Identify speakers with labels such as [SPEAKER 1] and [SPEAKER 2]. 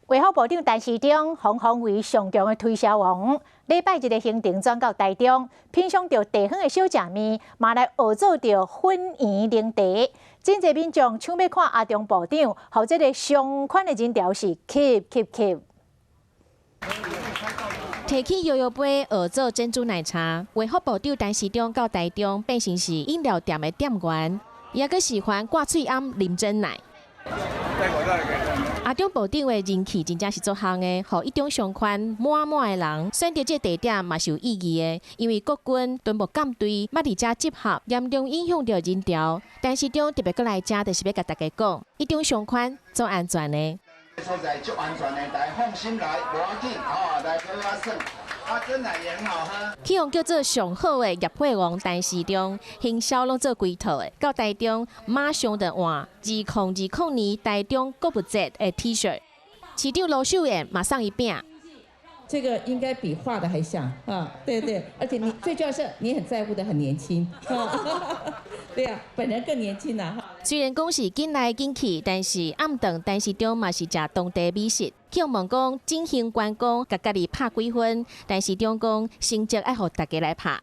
[SPEAKER 1] 卫福部长陈时中方方为上强的推销王，礼拜日的行程转到台中，品尝到地方的小食面，嘛来学做到粉圆奶茶。真侪民众抢要看阿中部长，和这个上款的人调是 keep。
[SPEAKER 2] 提起摇摇杯学做珍珠奶茶，卫福部长陈时中到台中变成是饮料店的店员，也佮喜欢挂喙暗啉真奶。阿中部长的人气真正是足夯的，互一中上宽满满的人选择这地点嘛是有意义的，因为国军屯幕舰队捌伫遮集合，严重影响到人潮。陈时中特别过来遮，就是要甲大家讲，一中上宽足安全的。
[SPEAKER 3] 所在足安全的，大家放心来，无要紧哦，来喝啊耍。真奶也很好喝。
[SPEAKER 2] 起用叫做上好的业配王陈时中，行销拢做规套的，到台中马上就换2020年台中国父节的 T 恤。市长罗秀燕马上一变。
[SPEAKER 4] 这个应该比画的还像啊，对对，而且你最重要是你很在乎的很年轻，对呀、本人更年轻呐。
[SPEAKER 2] 虽然讲是紧来紧去，但是暗顿陈时中嘛是食当地美食。去问讲进行观光，甲家己拍几分，陈时中讲成绩爱互大家来拍。